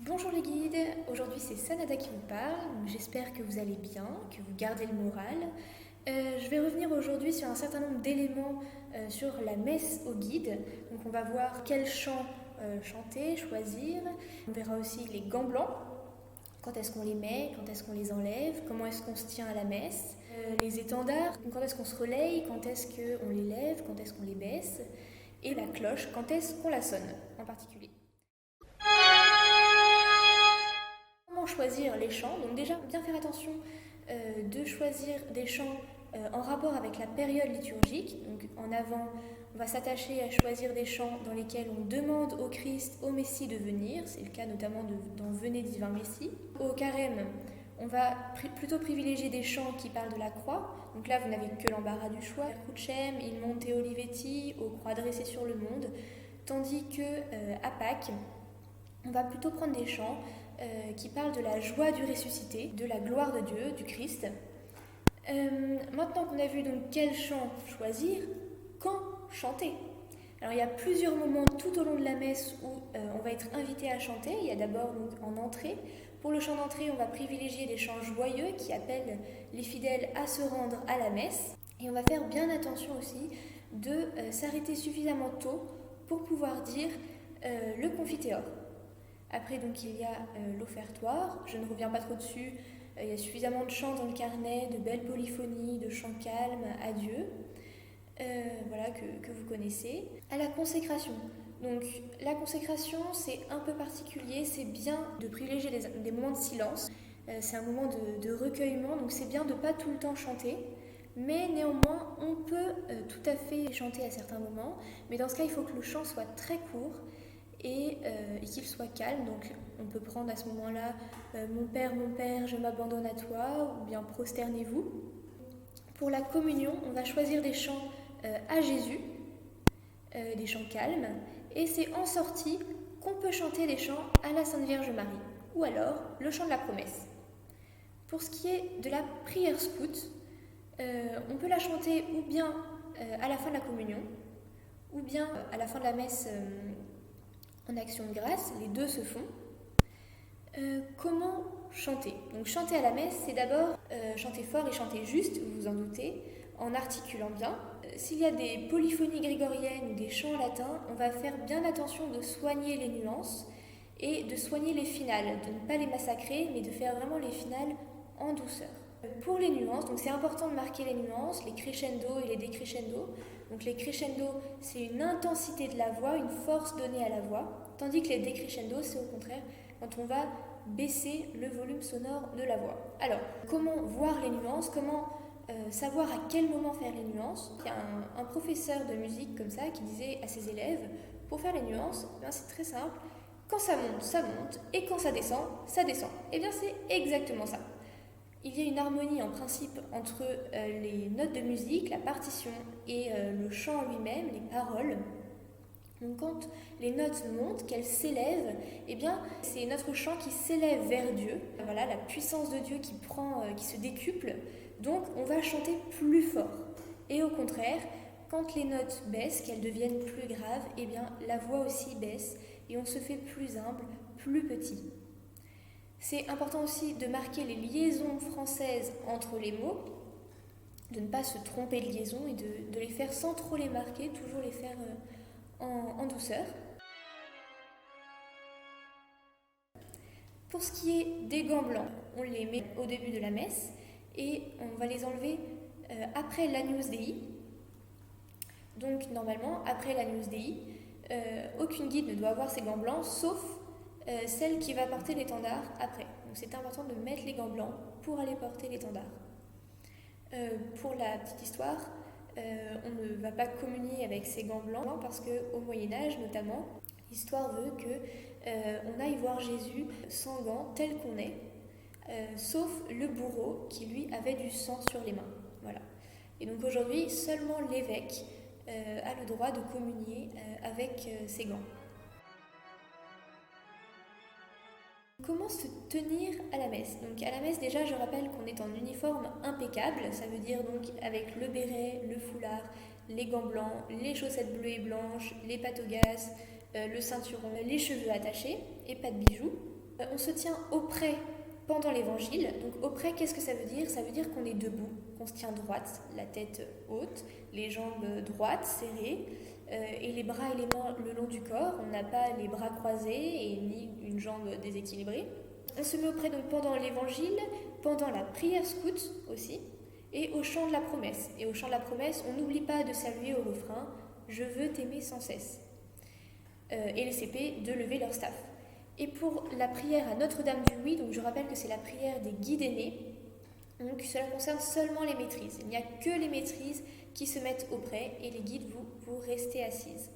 Bonjour les guides, aujourd'hui c'est Sanada qui vous parle, j'espère que vous allez bien, que vous gardez le moral. Je vais revenir aujourd'hui sur un certain nombre d'éléments sur la messe au guide. Donc on va voir quels chants chanter, choisir. On verra aussi les gants blancs, quand est-ce qu'on les met, quand est-ce qu'on les enlève, comment est-ce qu'on se tient à la messe. Les étendards, quand est-ce qu'on se relaye, quand est-ce qu'on les lève, quand est-ce qu'on les baisse. Et la cloche, quand est-ce qu'on la sonne en particulier. Comment choisir les chants? Donc déjà, bien faire attention de choisir des chants en rapport avec la période liturgique. Donc en avant, on va s'attacher à choisir des chants dans lesquels on demande au Christ, au Messie de venir. C'est le cas notamment dans Venez divin Messie. Au carême, on va plutôt privilégier des chants qui parlent de la croix. Donc là, vous n'avez que l'embarras du choix. Crucem, Il Monte Olivetti, aux croix dressées sur le monde. Tandis que à Pâques, on va plutôt prendre des chants qui parlent de la joie du ressuscité, de la gloire de Dieu, du Christ. Maintenant qu'on a vu donc quel chant choisir, quand chanter? Alors il y a plusieurs moments tout au long de la messe où on va être invité à chanter. Il y a d'abord donc, en entrée. Pour le chant d'entrée, on va privilégier des chants joyeux qui appellent les fidèles à se rendre à la messe. Et on va faire bien attention aussi de s'arrêter suffisamment tôt pour pouvoir dire le confiteor. Après, donc, il y a l'offertoire. Je ne reviens pas trop dessus. Il y a suffisamment de chants dans le carnet, de belles polyphonies, de chants calmes à Dieu, voilà, que vous connaissez. À la consécration. Donc, la consécration, c'est un peu particulier. C'est bien de privilégier des moments de silence. C'est un moment de recueillement. Donc, c'est bien de ne pas tout le temps chanter. Mais néanmoins, on peut tout à fait chanter à certains moments. Mais dans ce cas, il faut que le chant soit très court et qu'il soit calme. Donc on peut prendre à ce moment-là mon Père, je m'abandonne à toi, ou bien prosternez-vous. Pour la communion, on va choisir des chants à Jésus, des chants calmes, et c'est en sortie qu'on peut chanter des chants à la Sainte Vierge Marie, ou alors le chant de la promesse. Pour ce qui est de la prière scout, on peut la chanter ou bien à la fin de la communion, ou bien à la fin de la messe en action de grâce, les deux se font. Comment chanter? Donc chanter à la messe, c'est d'abord chanter fort et chanter juste, vous vous en doutez, en articulant bien. S'il y a des polyphonies grégoriennes ou des chants latins, on va faire bien attention de soigner les nuances et de soigner les finales, de ne pas les massacrer, mais de faire vraiment les finales en douceur. Pour les nuances, donc c'est important de marquer les nuances, les crescendo et les décrescendo. Donc les crescendo, c'est une intensité de la voix, une force donnée à la voix, tandis que les décrescendo, c'est au contraire quand on va baisser le volume sonore de la voix. Alors, comment voir les nuances? Comment savoir à quel moment faire les nuances? Il y a un professeur de musique comme ça qui disait à ses élèves, pour faire les nuances, c'est très simple, quand ça monte, et quand ça descend, ça descend. Et bien c'est exactement ça. Il y a une harmonie en principe entre les notes de musique, la partition et le chant lui-même, les paroles. Donc quand les notes montent, qu'elles s'élèvent, eh bien c'est notre chant qui s'élève vers Dieu. Voilà, la puissance de Dieu qui se décuple. Donc on va chanter plus fort. Et au contraire, quand les notes baissent, qu'elles deviennent plus graves, eh bien la voix aussi baisse et on se fait plus humble, plus petit. C'est important aussi de marquer les liaisons françaises entre les mots, de ne pas se tromper de liaison et de les faire sans trop les marquer, toujours les faire en douceur. Pour ce qui est des gants blancs, on les met au début de la messe et on va les enlever après l'Agnus Dei. Donc normalement, après l'Agnus Dei, aucune guide ne doit avoir ses gants blancs sauf celle qui va porter l'étendard après. Donc c'est important de mettre les gants blancs pour aller porter l'étendard. Pour la petite histoire, on ne va pas communier avec ces gants blancs parce qu'au Moyen-Âge notamment, l'histoire veut qu'on aille voir Jésus sans gants tel qu'on est, sauf le bourreau qui lui avait du sang sur les mains. Voilà. Et donc aujourd'hui, seulement l'évêque a le droit de communier avec ses gants. Comment se tenir à la messe? Donc à la messe déjà je rappelle qu'on est en uniforme impeccable, ça veut dire donc avec le béret, le foulard, les gants blancs, les chaussettes bleues et blanches, les pattes au gaz, le ceinturon, les cheveux attachés et pas de bijoux. On se tient auprès pendant l'évangile. Donc auprès, qu'est-ce que ça veut dire? Ça veut dire qu'on est debout, qu'on se tient droite, la tête haute, les jambes droites, serrées, et les bras et les mains le long du corps. On n'a pas les bras croisés et ni une jambe déséquilibrée. On se met auprès donc pendant l'évangile, pendant la prière scout aussi, et au chant de la promesse. Et au chant de la promesse, on n'oublie pas de saluer au refrain « Je veux t'aimer sans cesse ». Et les CP de lever leur staff. Et pour la prière à Notre-Dame du Oui, donc je rappelle que c'est la prière des guides aînés, donc cela concerne seulement les maîtrises. Il n'y a que les maîtrises qui se mettent auprès et les guides, vous restez assises.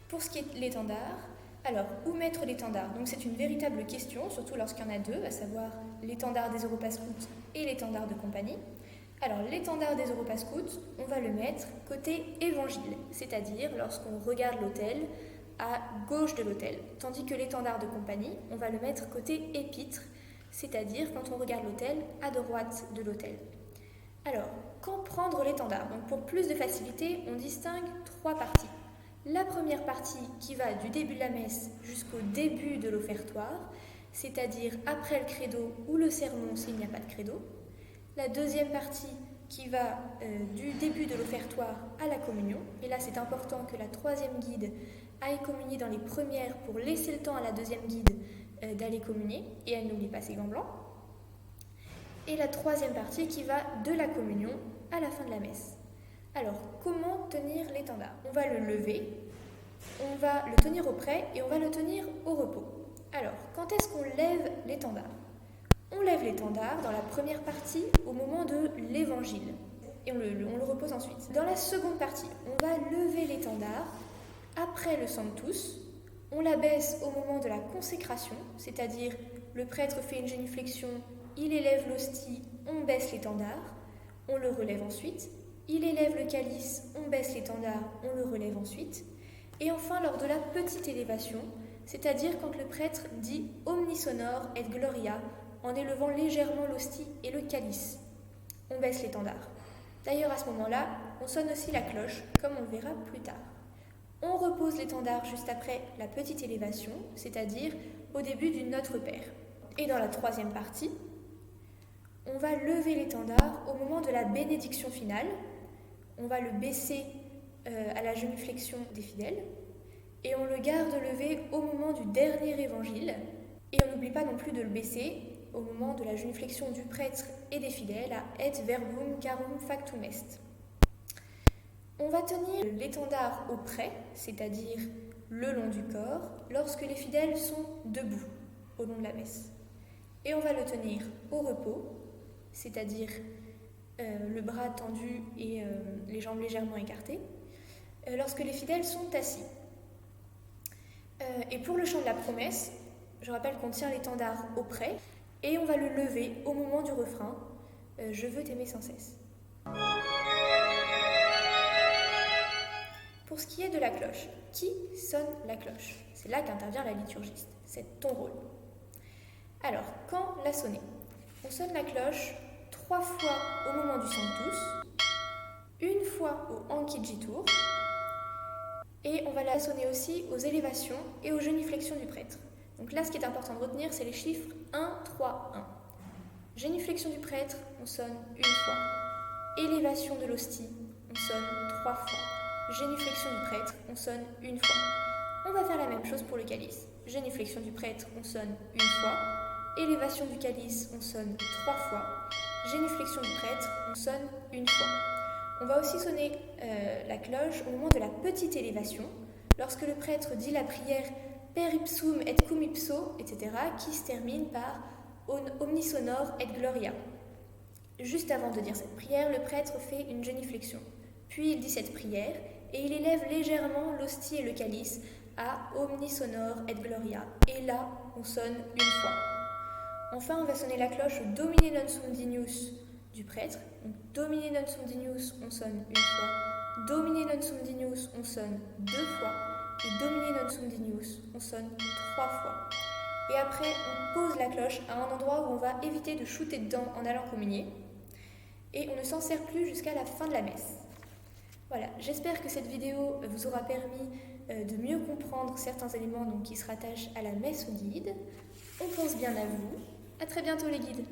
Pour ce qui est de l'étendard, alors où mettre l'étendard? Donc c'est une véritable question, surtout lorsqu'il y en a deux, à savoir l'étendard des Europa Scouts et l'étendard de compagnie. Alors l'étendard des Europa Scouts, on va le mettre côté évangile, c'est-à-dire lorsqu'on regarde l'autel, à gauche de l'autel, tandis que l'étendard de compagnie, on va le mettre côté épître, c'est-à-dire quand on regarde l'autel, à droite de l'autel. Alors, quand prendre l'étendard? Donc pour plus de facilité, on distingue trois parties. La première partie qui va du début de la messe jusqu'au début de l'offertoire, c'est-à-dire après le credo ou le sermon s'il n'y a pas de credo. La deuxième partie qui va du début de l'offertoire à la communion. Et là, c'est important que la troisième guide aille communier dans les premières pour laisser le temps à la deuxième guide d'aller communier. Et elle n'oublie pas ses gants blancs. Et la troisième partie qui va de la communion à la fin de la messe. Alors, comment tenir l'étendard? On va le lever, on va le tenir auprès et on va le tenir au repos. Alors, quand est-ce qu'on lève l'étendard? On lève l'étendard dans la première partie au moment de l'évangile et on le repose ensuite. Dans la seconde partie, on va lever l'étendard après le Sanctus. On l'abaisse au moment de la consécration, c'est-à-dire le prêtre fait une génuflexion, il élève l'hostie, on baisse l'étendard, on le relève ensuite. Il élève le calice, on baisse l'étendard, on le relève ensuite. Et enfin, lors de la petite élévation, c'est-à-dire quand le prêtre dit « Omni sonor et gloria », en élevant légèrement l'hostie et le calice. On baisse l'étendard. D'ailleurs, à ce moment-là, on sonne aussi la cloche, comme on le verra plus tard. On repose l'étendard juste après la petite élévation, c'est-à-dire au début du Notre Père. Et dans la troisième partie, on va lever l'étendard au moment de la bénédiction finale. On va le baisser à la génuflexion des fidèles. Et on le garde levé au moment du dernier évangile. Et on n'oublie pas non plus de le baisser au moment de la génuflexion du prêtre et des fidèles à Et verbum carum factum est. On va tenir l'étendard auprès, c'est-à-dire le long du corps, lorsque les fidèles sont debout au long de la messe. Et on va le tenir au repos, c'est-à-dire le bras tendu et les jambes légèrement écartées, lorsque les fidèles sont assis. Et pour le chant de la promesse, je rappelle qu'on tient l'étendard auprès et on va le lever au moment du refrain « Je veux t'aimer sans cesse ». Pour ce qui est de la cloche, qui sonne la cloche? C'est là qu'intervient la liturgiste, c'est ton rôle. Alors, quand la sonner? On sonne la cloche 3 fois au moment du Sanctus, une fois au Ankhigitur, et on va la sonner aussi aux élévations et aux génuflexions du prêtre. Donc là, ce qui est important de retenir, c'est les chiffres 1, 3, 1. Génuflexion du prêtre, on sonne une fois. Élévation de l'hostie, on sonne 3 fois. Génuflexion du prêtre, on sonne une fois. On va faire la même chose pour le calice. Génuflexion du prêtre, on sonne une fois. Élévation du calice, on sonne 3 fois. Génuflexion du prêtre, on sonne une fois. On va aussi sonner la cloche au moment de la petite élévation, lorsque le prêtre dit la prière Per ipsum et cum ipso, etc., qui se termine par Omni sonor et gloria. Juste avant de dire cette prière, le prêtre fait une génuflexion. Puis il dit cette prière et il élève légèrement l'hostie et le calice à Omni sonor et gloria. Et là, on sonne une fois. Enfin, on va sonner la cloche Domine non sum dignus du prêtre. Donc, Domine non sum dignus, on sonne une fois. Domine non sum dignus, on sonne 2 fois. Et Domine non sum dignus, on sonne 3 fois. Et après, on pose la cloche à un endroit où on va éviter de shooter dedans en allant communier. Et on ne s'en sert plus jusqu'à la fin de la messe. Voilà, j'espère que cette vidéo vous aura permis de mieux comprendre certains éléments qui se rattachent à la messe au guide. On pense bien à vous. À très bientôt les guides.